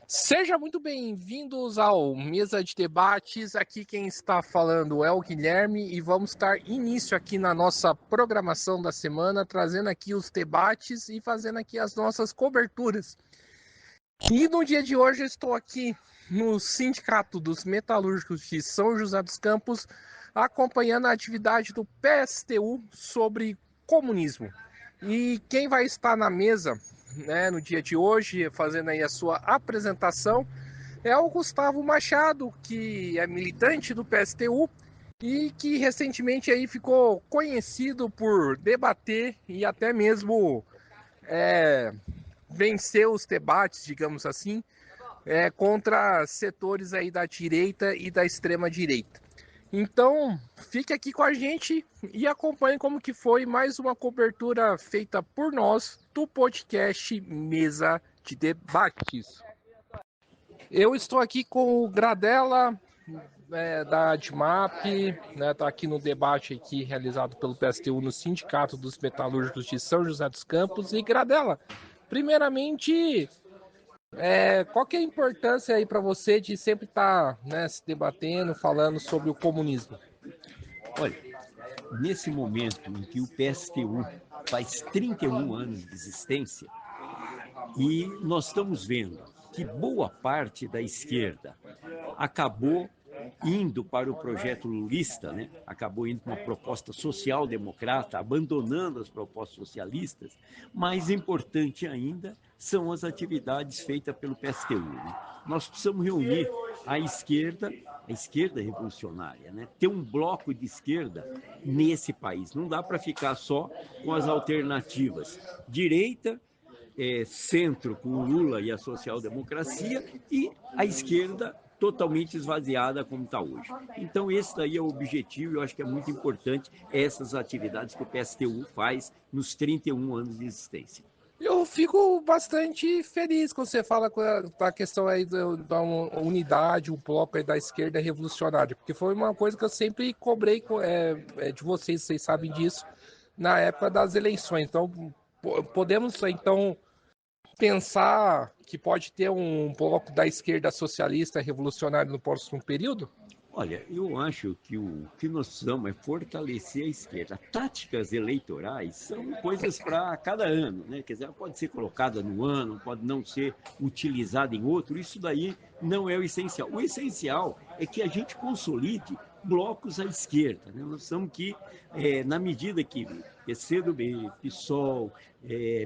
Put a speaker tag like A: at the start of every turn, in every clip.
A: Seja muito bem-vindos ao Mesa de Debates. Aqui quem está falando é o Guilherme e vamos dar início aqui na nossa programação da semana, trazendo aqui os debates e fazendo aqui as nossas coberturas. E no dia de hoje eu estou aqui no Sindicato dos Metalúrgicos de São José dos Campos, acompanhando a atividade do PSTU sobre comunismo. E quem vai estar na mesa, né, no dia de hoje, fazendo aí a sua apresentação, é o Gustavo Machado, que é militante do PSTU e que recentemente aí ficou conhecido por debater e até mesmo vencer os debates, digamos assim, contra setores aí da direita e da extrema direita. Então, fique aqui com a gente e acompanhe como que foi mais uma cobertura feita por nós do podcast Mesa de Debates. Eu estou aqui com o Gradella, da ADMAP, né, tá aqui no debate aqui realizado pelo PSTU no Sindicato dos Metalúrgicos de São José dos Campos. E Gradella, primeiramente, qual que é a importância aí para você de sempre estar, né, se debatendo, falando sobre o comunismo?
B: Olha, nesse momento em que o PSTU faz 31 anos de existência e nós estamos vendo que boa parte da esquerda acabou indo para o projeto lulista, né? Acabou indo para uma proposta social-democrata, abandonando as propostas socialistas, mais importante ainda são as atividades feitas pelo PSTU. Né? Nós precisamos reunir a esquerda revolucionária, né? Ter um bloco de esquerda nesse país. Não dá para ficar só com as alternativas direita, centro com o Lula e a social-democracia e a esquerda totalmente esvaziada como está hoje. Então esse daí é o objetivo e eu acho que é muito importante essas atividades que o PSTU faz nos 31 anos de existência.
A: Eu fico bastante feliz quando você fala com a questão aí da unidade, o bloco aí da esquerda revolucionária, porque foi uma coisa que eu sempre cobrei de vocês sabem disso, na época das eleições. Então, podemos então pensar que pode ter um bloco da esquerda socialista revolucionário no próximo período?
B: Olha, eu acho que o que nós precisamos é fortalecer a esquerda. Táticas eleitorais são coisas para cada ano, né? Quer dizer, ela pode ser colocada no ano, pode não ser utilizada em outro, isso daí não é o essencial. O essencial é que a gente consolide blocos à esquerda. Né? Nós precisamos que, na medida que PCdoB, PSOL,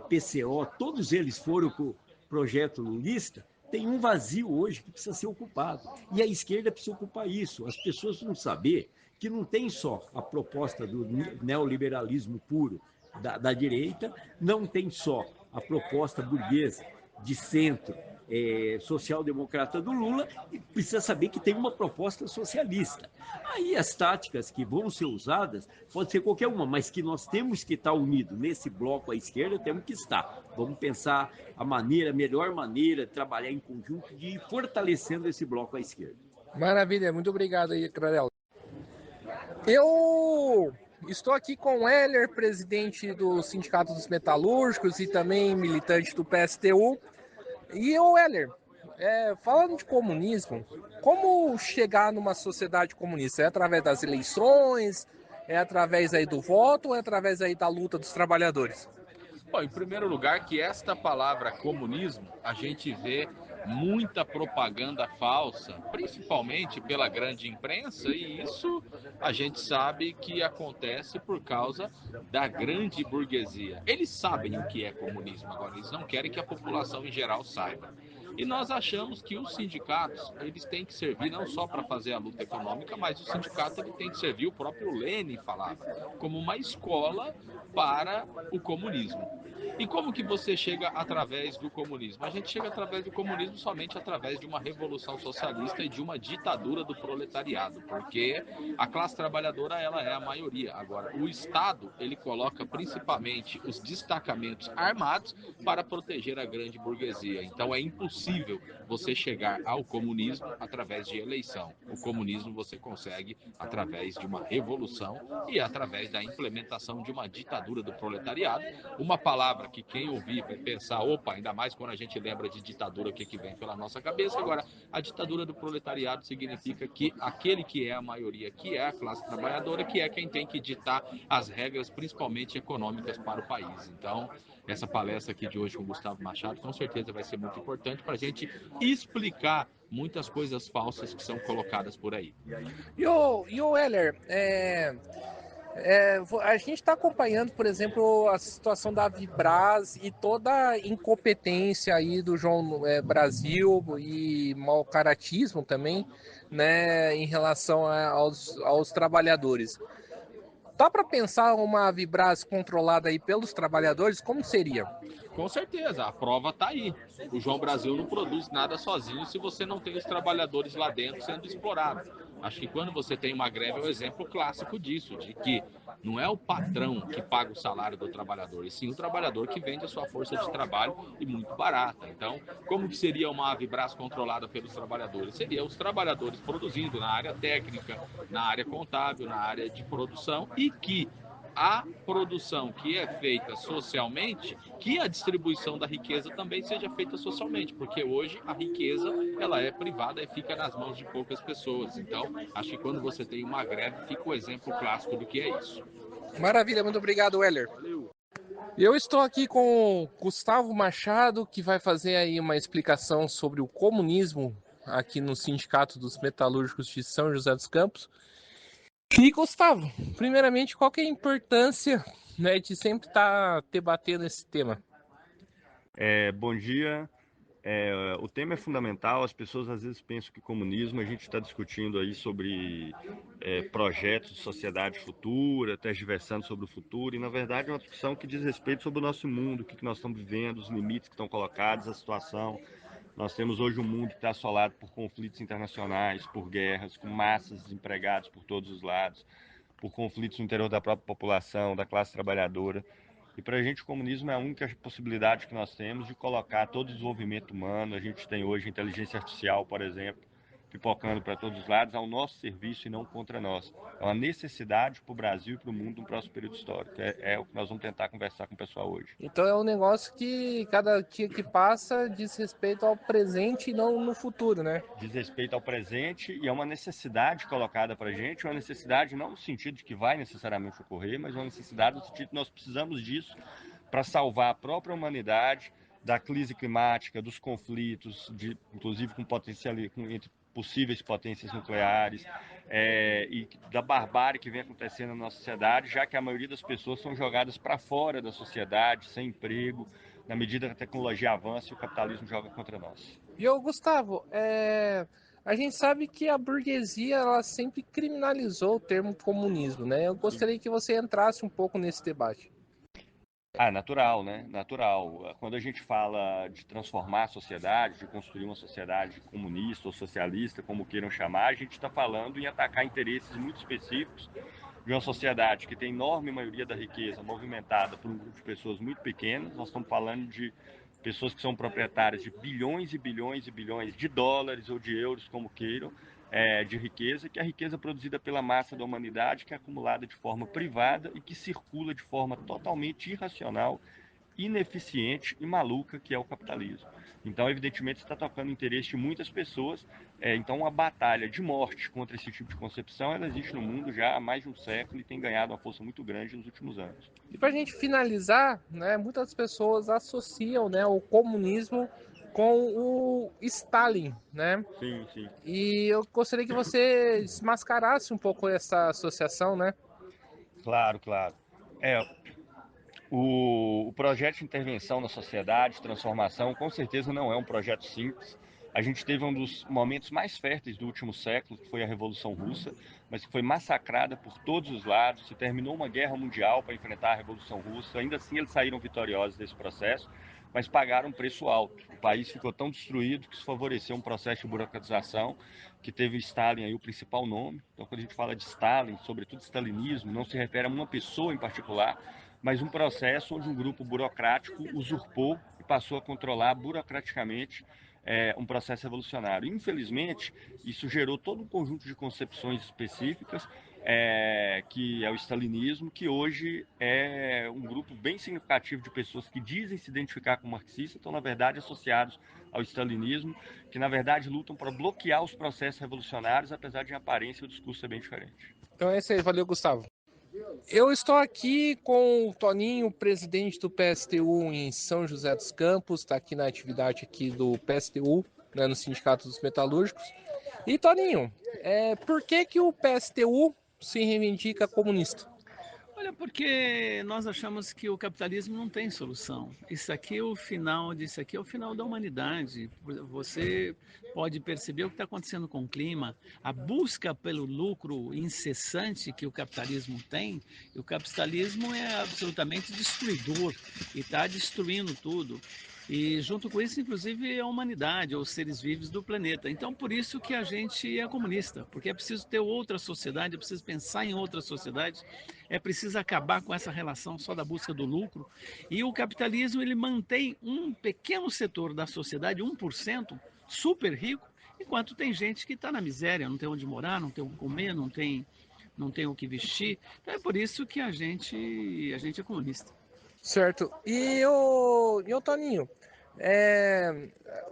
B: PCO, todos eles foram com o projeto lulista, tem um vazio hoje que precisa ser ocupado. E a esquerda precisa ocupar isso. As pessoas não saber que não tem só a proposta do neoliberalismo puro da direita, não tem só a proposta burguesa de centro, social-democrata do Lula, e precisa saber que tem uma proposta socialista. Aí as táticas que vão ser usadas pode ser qualquer uma, mas que nós temos que estar unidos nesse bloco à esquerda, temos que estar. Vamos pensar a melhor maneira de trabalhar em conjunto de ir fortalecendo esse bloco à esquerda.
A: Maravilha, muito obrigado aí, Cradella. Eu estou aqui com o Heller, presidente do Sindicato dos Metalúrgicos e também militante do PSTU. E o Heller, falando de comunismo, como chegar numa sociedade comunista? É através das eleições? É através aí do voto ou é através aí da luta dos trabalhadores?
C: Bom, em primeiro lugar, que esta palavra comunismo, a gente vê muita propaganda falsa, principalmente pela grande imprensa, e isso a gente sabe que acontece por causa da grande burguesia. Eles sabem o que é comunismo, agora eles não querem que a população em geral saiba. E nós achamos que os sindicatos, eles têm que servir não só para fazer a luta econômica, mas o sindicato ele tem que servir, o próprio Lenin falava, como uma escola para o comunismo. E como que você chega através do comunismo? A gente chega através do comunismo somente através de uma revolução socialista e de uma ditadura do proletariado, porque a classe trabalhadora ela é a maioria. Agora, o Estado ele coloca principalmente os destacamentos armados para proteger a grande burguesia. Então é impossível impossível você chegar ao comunismo através de eleição. O comunismo você consegue através de uma revolução e através da implementação de uma ditadura do proletariado, uma palavra que quem ouvir vai pensar, opa, ainda mais quando a gente lembra de ditadura, o que vem pela nossa cabeça. Agora, a ditadura do proletariado significa que aquele que é a maioria, que é a classe trabalhadora, que é quem tem que ditar as regras, principalmente econômicas, para o país. Então, essa palestra aqui de hoje com o Gustavo Machado, com certeza vai ser muito importante para a gente explicar muitas coisas falsas que são colocadas por aí.
A: E o Heller, a gente está acompanhando, por exemplo, a situação da Vibraz e toda a incompetência aí do João Brasil e mau caratismo também, né, em relação aos trabalhadores. Dá para pensar uma Vibraz controlada aí pelos trabalhadores? Como seria?
C: Com certeza, a prova está aí. O João Brasil não produz nada sozinho se você não tem os trabalhadores lá dentro sendo explorados. Acho que quando você tem uma greve é o exemplo clássico disso, de que não é o patrão que paga o salário do trabalhador, e sim o trabalhador que vende a sua força de trabalho e muito barata. Então, como que seria uma Avibraz controlada pelos trabalhadores? Seria os trabalhadores produzindo na área técnica, na área contábil, na área de produção, e que a produção que é feita socialmente, que a distribuição da riqueza também seja feita socialmente, porque hoje a riqueza ela é privada e fica nas mãos de poucas pessoas. Então, acho que quando você tem uma greve, fica o exemplo clássico do que é isso.
A: Maravilha, muito obrigado, Heller.
C: Valeu.
A: Eu estou aqui com Gustavo Machado, que vai fazer aí uma explicação sobre o comunismo aqui no Sindicato dos Metalúrgicos de São José dos Campos. E Gustavo, primeiramente, qual que é a importância, né, de sempre estar debatendo esse tema?
D: Bom dia. O tema é fundamental. As pessoas às vezes pensam que comunismo, a gente está discutindo aí sobre projetos de sociedade futura, tergiversando sobre o futuro, e na verdade é uma discussão que diz respeito sobre o nosso mundo, o que nós estamos vivendo, os limites que estão colocados, a situação. Nós temos hoje um mundo que está assolado por conflitos internacionais, por guerras, com massas desempregadas por todos os lados, por conflitos no interior da própria população, da classe trabalhadora. E para a gente o comunismo é a única possibilidade que nós temos de colocar todo o desenvolvimento humano. A gente tem hoje inteligência artificial, por exemplo, pipocando para todos os lados, ao nosso serviço e não contra nós. É uma necessidade para o Brasil e para o mundo no próximo período histórico. É o que nós vamos tentar conversar com o pessoal hoje.
A: Então é um negócio que cada dia que passa diz respeito ao presente e não no futuro, né?
D: Diz respeito ao presente e é uma necessidade colocada para a gente, uma necessidade não no sentido de que vai necessariamente ocorrer, mas uma necessidade no sentido de que nós precisamos disso para salvar a própria humanidade da crise climática, dos conflitos, inclusive com entre possíveis potências nucleares, e da barbárie que vem acontecendo na nossa sociedade, já que a maioria das pessoas são jogadas para fora da sociedade, sem emprego, na medida que a tecnologia avança e o capitalismo joga contra nós.
A: E ô Gustavo, a gente sabe que a burguesia ela sempre criminalizou o termo comunismo, né? Eu gostaria que você entrasse um pouco nesse debate.
D: Natural, né? Natural. Quando a gente fala de transformar a sociedade, de construir uma sociedade comunista ou socialista, como queiram chamar, a gente está falando em atacar interesses muito específicos de uma sociedade que tem enorme maioria da riqueza movimentada por um grupo de pessoas muito pequenas. Nós estamos falando de pessoas que são proprietárias de bilhões e bilhões e bilhões de dólares ou de euros, como queiram, de riqueza, que é a riqueza produzida pela massa da humanidade, que é acumulada de forma privada e que circula de forma totalmente irracional, ineficiente e maluca, que é o capitalismo. Então, evidentemente, está tocando o interesse de muitas pessoas. Então, uma batalha de morte contra esse tipo de concepção, ela existe no mundo já há mais de um século e tem ganhado uma força muito grande nos últimos anos.
A: E para a gente finalizar, né, muitas pessoas associam, né, o comunismo com o Stalin, né?
D: Sim, sim.
A: E eu gostaria que você desmascarasse um pouco essa associação, né?
D: Claro, claro. O projeto de intervenção na sociedade, transformação, com certeza não é um projeto simples. A gente teve um dos momentos mais férteis do último século, que foi a Revolução Russa, mas que foi massacrada por todos os lados. Se terminou uma guerra mundial para enfrentar a Revolução Russa. Ainda assim, eles saíram vitoriosos desse processo, mas pagaram um preço alto. O país ficou tão destruído que isso favoreceu um processo de burocratização que teve Stalin aí o principal nome. Então, quando a gente fala de Stalin, sobretudo stalinismo, não se refere a uma pessoa em particular, mas um processo onde um grupo burocrático usurpou e passou a controlar burocraticamente um processo revolucionário. Infelizmente, isso gerou todo um conjunto de concepções específicas, que é o stalinismo, que hoje é um grupo bem significativo de pessoas que dizem se identificar com marxistas, estão, na verdade, associados ao stalinismo, que, na verdade, lutam para bloquear os processos revolucionários, apesar de, em aparência, o discurso ser bem diferente.
A: Então é isso aí, valeu, Gustavo. Eu estou aqui com o Toninho, presidente do PSTU em São José dos Campos, está aqui na atividade aqui do PSTU, né, no Sindicato dos Metalúrgicos. E Toninho, por que o PSTU se reivindica comunista?
E: Olha, porque nós achamos que o capitalismo não tem solução. Isso aqui é o final disso aqui, é o final da humanidade. Você pode perceber o que está acontecendo com o clima, a busca pelo lucro incessante que o capitalismo tem. E o capitalismo é absolutamente destruidor e está destruindo tudo. E junto com isso, inclusive, a humanidade, os seres vivos do planeta. Então, por isso que a gente é comunista, porque é preciso ter outra sociedade, é preciso pensar em outra sociedade, é preciso acabar com essa relação só da busca do lucro. E o capitalismo, ele mantém um pequeno setor da sociedade, 1%, super rico, enquanto tem gente que está na miséria, não tem onde morar, não tem o que comer, não tem o que vestir. Então é por isso que a gente é comunista.
A: Certo. E o Toninho,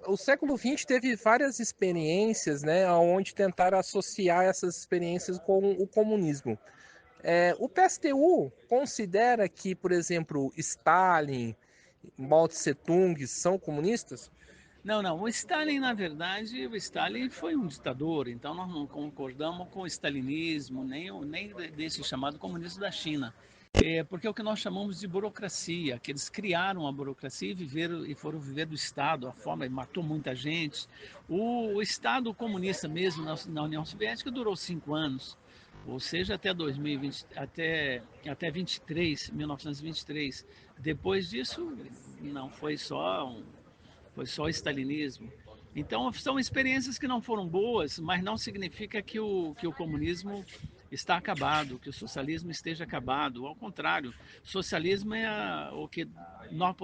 A: o século XX teve várias experiências, né, onde tentaram associar essas experiências com o comunismo. O PSTU considera que, por exemplo, Stalin, Mao Tse Tung são comunistas?
E: Não, não. O Stalin, na verdade, o Stalin foi um ditador, então nós não concordamos com o stalinismo, nem desse chamado comunismo da China. Porque é o que nós chamamos de burocracia, que eles criaram a burocracia e foram viver do Estado, a forma, matou muita gente. O Estado comunista mesmo na União Soviética durou 5 anos, ou seja, até 2020, até 23, 1923. Depois disso, não foi só o stalinismo. Então, são experiências que não foram boas, mas não significa que o comunismo está acabado, que o socialismo esteja acabado. Ao contrário, socialismo é o que nós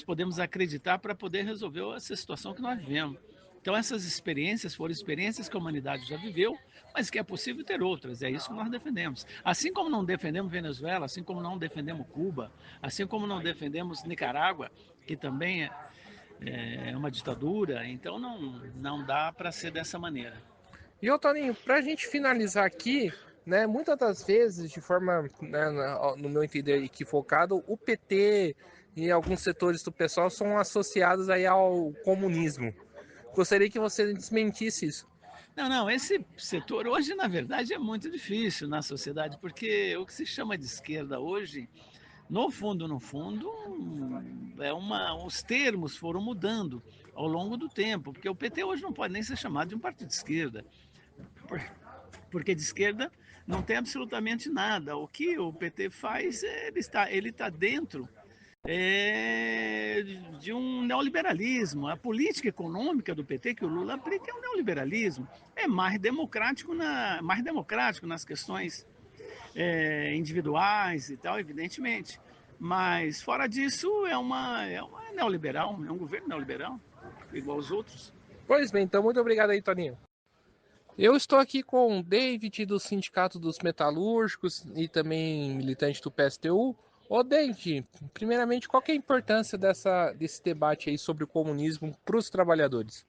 E: podemos acreditar para poder resolver essa situação que nós vivemos. Então, essas experiências foram experiências que a humanidade já viveu, mas que é possível ter outras. É isso que nós defendemos. Assim como não defendemos Venezuela, assim como não defendemos Cuba, assim como não defendemos Nicarágua, que também é uma ditadura, então não dá para ser dessa maneira.
A: E ô Toninho, para a gente finalizar aqui, né, muitas das vezes, de forma, né, no meu entender, equivocado, o PT e alguns setores do pessoal são associados aí ao comunismo. Gostaria que você desmentisse isso.
E: Não, não, esse setor hoje, na verdade, é muito difícil na sociedade, porque o que se chama de esquerda hoje, no fundo, os termos foram mudando ao longo do tempo, porque o PT hoje não pode nem ser chamado de um partido de esquerda, porque de esquerda não tem absolutamente nada. O que o PT faz, ele está dentro de um neoliberalismo. A política econômica do PT que o Lula aplica é um neoliberalismo. É mais democrático nas questões individuais e tal, evidentemente. Mas fora disso é uma neoliberal, é um governo neoliberal, igual aos outros.
A: Pois bem, então muito obrigado aí, Toninho. Eu estou aqui com o David do Sindicato dos Metalúrgicos e também militante do PSTU. Ô David, primeiramente, qual que é a importância desse debate aí sobre o comunismo para os trabalhadores?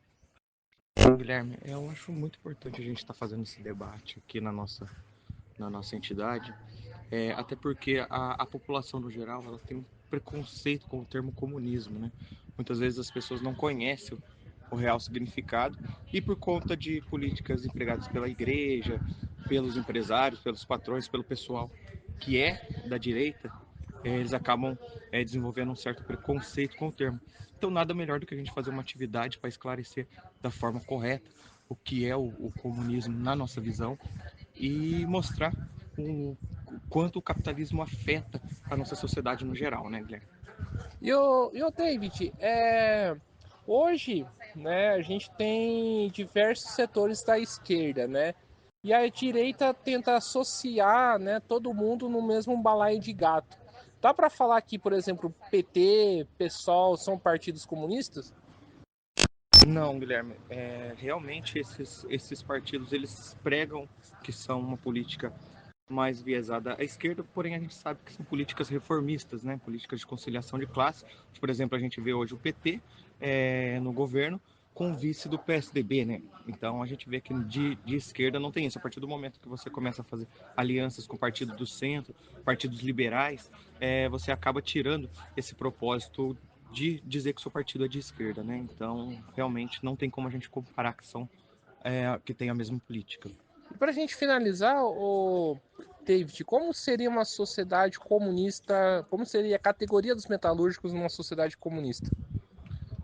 F: Guilherme, eu acho muito importante a gente estar fazendo esse debate aqui na nossa entidade, até porque a população no geral ela tem um preconceito com o termo comunismo, né? Muitas vezes as pessoas não conhecem o real significado e por conta de políticas empregadas pela igreja, pelos empresários, pelos patrões, pelo pessoal que é da direita, eles acabam desenvolvendo um certo preconceito com o termo. Então nada melhor do que a gente fazer uma atividade para esclarecer da forma correta o que é o comunismo na nossa visão e mostrar o quanto o capitalismo afeta a nossa sociedade no geral, né, Guilherme?
A: E o David, hoje, né, a gente tem diversos setores da esquerda, né? E a direita tenta associar, né, todo mundo no mesmo balaio de gato. Dá para falar que, por exemplo, PT, PSOL são partidos comunistas?
F: Não, Guilherme, realmente esses partidos, eles pregam que são uma política mais viesada à esquerda, porém a gente sabe que são políticas reformistas, né? Políticas de conciliação de classe. Por exemplo, a gente vê hoje o PT no governo com o vice do PSDB, né? Então a gente vê que de esquerda não tem isso. A partir do momento que você começa a fazer alianças com partidos do centro, partidos liberais, você acaba tirando esse propósito de dizer que o seu partido é de esquerda, né? Então realmente não tem como a gente comparar que tem a mesma política.
A: E para a gente finalizar, o David, como seria uma sociedade comunista? Como seria a categoria dos metalúrgicos numa sociedade comunista?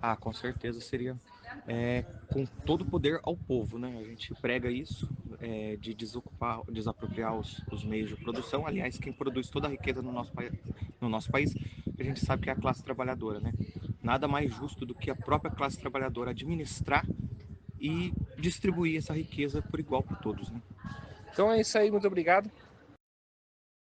F: Ah, com certeza seria com todo o poder ao povo, né? A gente prega isso, de desapropriar os meios de produção. Aliás, quem produz toda a riqueza no nosso país, a gente sabe que é a classe trabalhadora, né? Nada mais justo do que a própria classe trabalhadora administrar e distribuir essa riqueza por igual para todos, né?
A: Então é isso aí, muito obrigado.